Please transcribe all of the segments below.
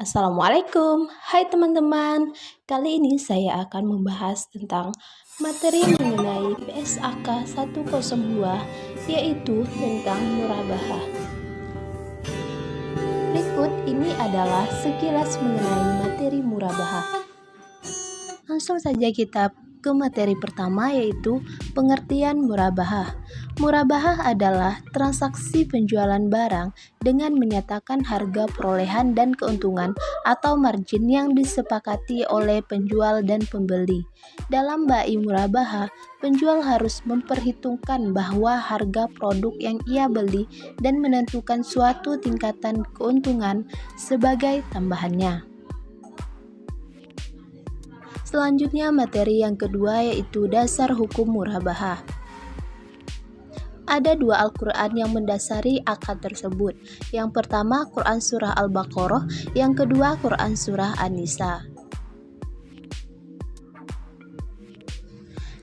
Assalamualaikum, hai teman-teman. Kali ini saya akan membahas tentang materi mengenai PSAK 102, yaitu tentang murabahah. Berikut ini adalah sekilas mengenai materi murabahah. Langsung saja kita ke materi pertama, yaitu pengertian murabahah. Murabahah adalah transaksi penjualan barang dengan menyatakan harga perolehan dan keuntungan atau margin yang disepakati oleh penjual dan pembeli. Dalam bai murabahah, penjual harus memperhitungkan bahwa harga produk yang ia beli dan menentukan suatu tingkatan keuntungan sebagai tambahannya. Selanjutnya materi yang kedua, yaitu dasar hukum murabahah. Ada dua Al-Quran yang mendasari akad tersebut. Yang pertama Quran Surah Al-Baqarah, yang kedua Quran Surah An-Nisa.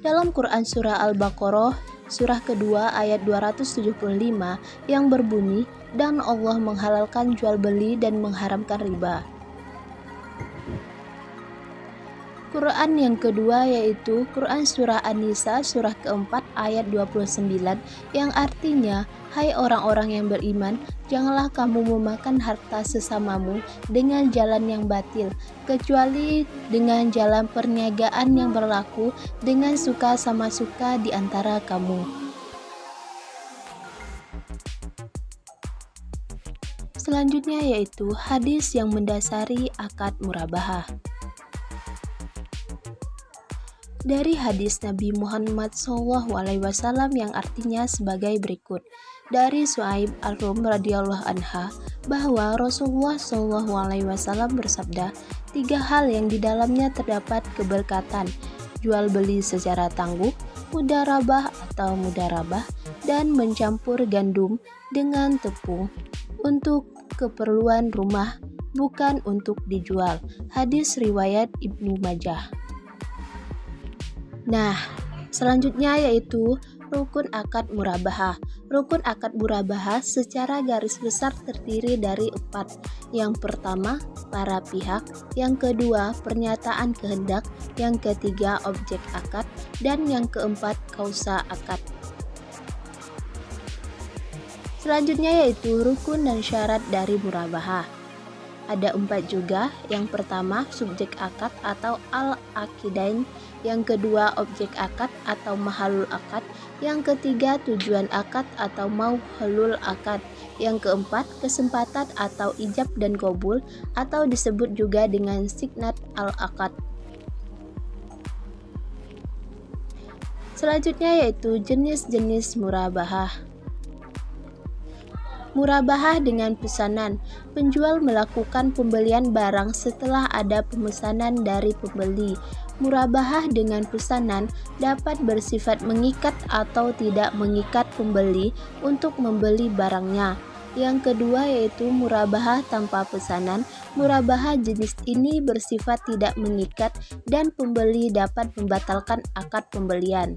Dalam Quran Surah Al-Baqarah, surah kedua ayat 275 yang berbunyi, "Dan Allah menghalalkan jual beli dan mengharamkan riba." Quran yang kedua yaitu Quran Surah An-Nisa surah keempat ayat 29 yang artinya, "Hai orang-orang yang beriman, janganlah kamu memakan harta sesamamu dengan jalan yang batil, kecuali dengan jalan perniagaan yang berlaku dengan suka sama suka di antara kamu." Selanjutnya yaitu hadis yang mendasari akad murabahah. Dari hadis Nabi Muhammad SAW yang artinya sebagai berikut. Dari Su'aib Ar-Rum radhiyallahu anha bahwa Rasulullah SAW bersabda, 3 hal yang di dalamnya terdapat keberkatan: jual beli secara tangguh, mudarabah atau mudarabah, dan mencampur gandum dengan tepung untuk keperluan rumah, bukan untuk dijual. Hadis riwayat Ibnu Majah. Nah, selanjutnya yaitu rukun akad murabahah. Rukun akad murabahah secara garis besar terdiri dari 4. Yang pertama, para pihak. Yang kedua, pernyataan kehendak. Yang ketiga, objek akad. Dan yang keempat, kausa akad. Selanjutnya yaitu rukun dan syarat dari murabahah. Ada 4 juga. Yang pertama, subjek akad atau al-aqidain. Yang kedua, objek akad atau mahalul akad. Yang ketiga, tujuan akad atau mauhalul akad. Yang keempat, kesempatan atau ijab dan qabul atau disebut juga dengan signat al-akad. Selanjutnya yaitu jenis-jenis murabahah. Murabahah dengan pesanan. Penjual melakukan pembelian barang setelah ada pemesanan dari pembeli. Murabahah dengan pesanan dapat bersifat mengikat atau tidak mengikat pembeli untuk membeli barangnya. Yang kedua yaitu murabahah tanpa pesanan. Murabahah jenis ini bersifat tidak mengikat dan pembeli dapat membatalkan akad pembelian.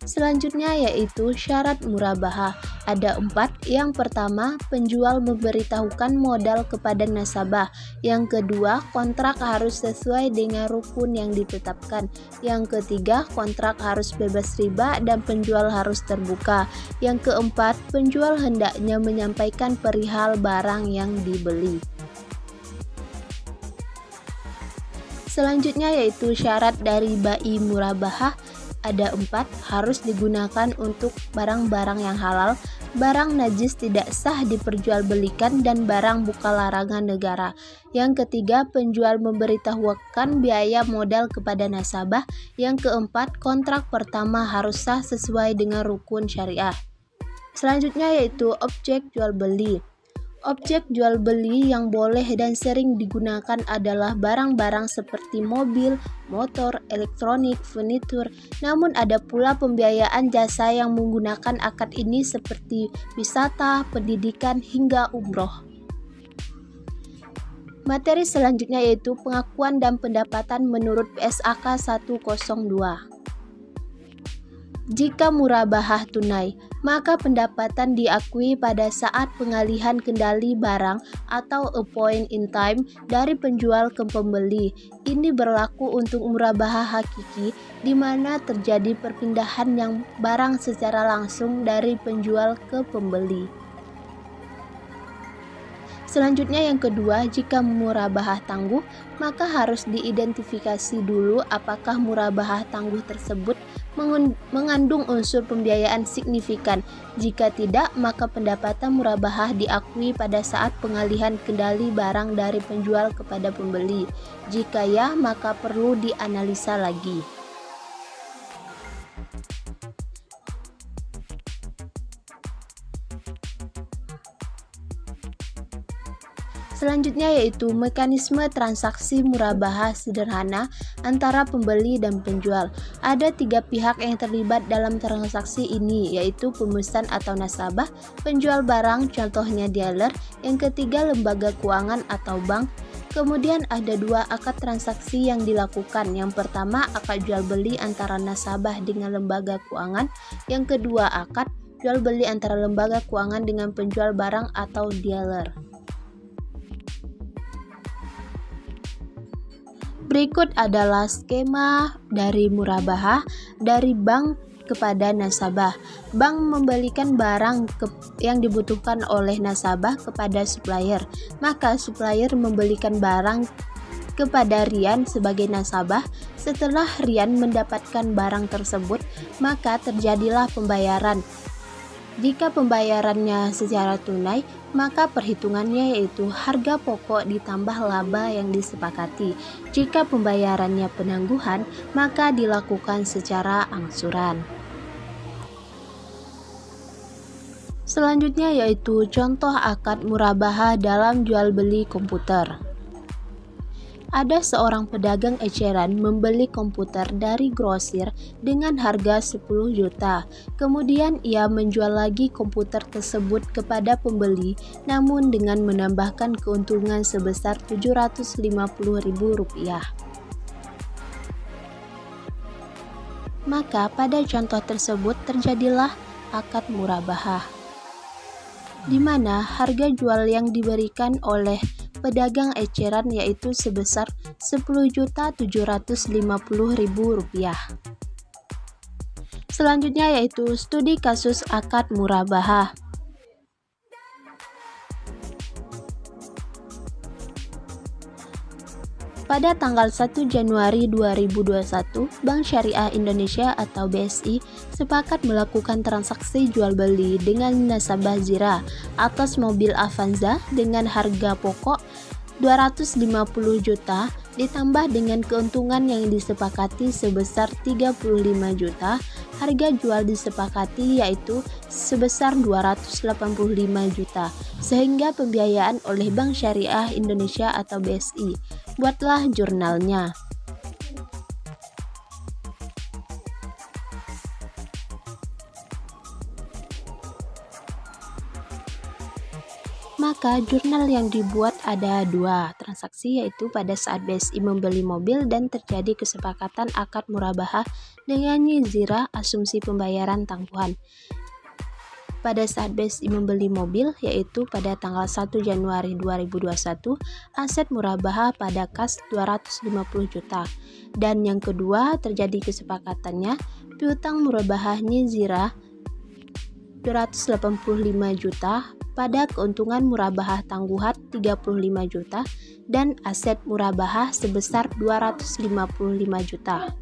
Selanjutnya yaitu syarat murabahah. Ada 4. Yang pertama, penjual memberitahukan modal kepada nasabah. Yang kedua, kontrak harus sesuai dengan rukun yang ditetapkan. Yang ketiga, kontrak harus bebas riba dan penjual harus terbuka. Yang keempat, penjual hendaknya menyampaikan perihal barang yang dibeli. Selanjutnya yaitu syarat dari bai murabahah. Ada 4, harus digunakan untuk barang-barang yang halal, barang najis tidak sah diperjualbelikan, dan barang buka larangan negara. Yang ketiga, penjual memberitahukan biaya modal kepada nasabah. Yang keempat, kontrak pertama harus sah sesuai dengan rukun syariah. Selanjutnya yaitu objek jual beli. Objek jual beli yang boleh dan sering digunakan adalah barang-barang seperti mobil, motor, elektronik, furnitur. Namun ada pula pembiayaan jasa yang menggunakan akad ini seperti wisata, pendidikan, hingga umroh. Materi selanjutnya yaitu pengakuan dan pendapatan menurut PSAK 102. Jika murabahah tunai, maka pendapatan diakui pada saat pengalihan kendali barang atau a point in time dari penjual ke pembeli. Ini berlaku untuk murabahah hakiki di mana terjadi perpindahan yang barang secara langsung dari penjual ke pembeli. Selanjutnya yang kedua, jika murabahah tangguh, maka harus diidentifikasi dulu apakah murabahah tangguh tersebut mengandung unsur pembiayaan signifikan. Jika tidak, maka pendapatan murabahah diakui pada saat pengalihan kendali barang dari penjual kepada pembeli. Jika ya, maka perlu dianalisa lagi. Selanjutnya yaitu mekanisme transaksi murabahah sederhana antara pembeli dan penjual. Ada 3 pihak yang terlibat dalam transaksi ini, yaitu pemesan atau nasabah, penjual barang contohnya dealer, yang ketiga lembaga keuangan atau bank. Kemudian ada 2 akad transaksi yang dilakukan. Yang pertama akad jual beli antara nasabah dengan lembaga keuangan, yang kedua akad jual beli antara lembaga keuangan dengan penjual barang atau dealer. Berikut adalah skema dari murabahah dari bank kepada nasabah. Bank membelikan barang yang dibutuhkan oleh nasabah kepada supplier. Maka supplier membelikan barang kepada Rian sebagai nasabah. Setelah Rian mendapatkan barang tersebut, maka terjadilah pembayaran. Jika pembayarannya secara tunai, maka perhitungannya yaitu harga pokok ditambah laba yang disepakati. Jika pembayarannya penangguhan, maka dilakukan secara angsuran. Selanjutnya yaitu contoh akad murabahah dalam jual beli komputer. Ada seorang pedagang eceran membeli komputer dari grosir dengan harga 10 juta. Kemudian ia menjual lagi komputer tersebut kepada pembeli, namun dengan menambahkan keuntungan sebesar Rp750.000. Maka pada contoh tersebut terjadilah akad murabahah, di mana harga jual yang diberikan oleh pedagang eceran yaitu sebesar Rp10.750.000. Selanjutnya yaitu studi kasus akad murabahah. Pada tanggal 1 Januari 2021, Bank Syariah Indonesia atau BSI sepakat melakukan transaksi jual beli dengan nasabah Zira atas mobil Avanza dengan harga pokok 250 juta ditambah dengan keuntungan yang disepakati sebesar 35 juta. Harga jual disepakati yaitu sebesar 285 juta, sehingga pembiayaan oleh Bank Syariah Indonesia atau BSI. Buatlah jurnalnya. Maka jurnal yang dibuat ada 2 transaksi, yaitu pada saat BSI membeli mobil dan terjadi kesepakatan akad murabahah dengan Zira asumsi pembayaran tangguhan. Pada saat BSI membeli mobil, yaitu pada tanggal 1 Januari 2021, aset murabahah pada kas 250 juta. Dan yang kedua terjadi kesepakatannya, piutang murabahahnya Zira 285 juta pada keuntungan murabahah tangguhan 35 juta dan aset murabahah sebesar 255 juta.